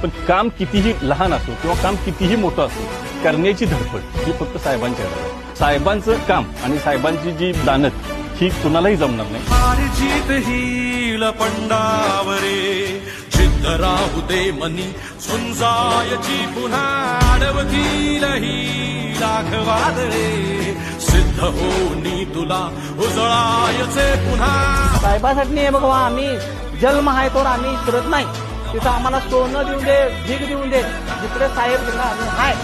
पण काम कितीही लहान असो किंवा काम कितीही मोठं असो करण्याची धडपड ही फक्त साहेबांच्याकडे आहे. साहेबांचं काम आणि साहेबांची जी दानत ही कुणालाही जमणार नाही. हारजीत ही लपंडावरे जिद्द राहू दे मनी सुंजायची पुन्हा अडवतील ही लाख वादळे सिद्ध होनी तुला उजळायचे पुन्हा. साहेबासाठी नाही बघा आम्ही जन्म आहे तर आम्ही करत नाही. तिथं आम्हाला सोनं देऊन दे भीक देऊन दे जिकडे साहेब हाय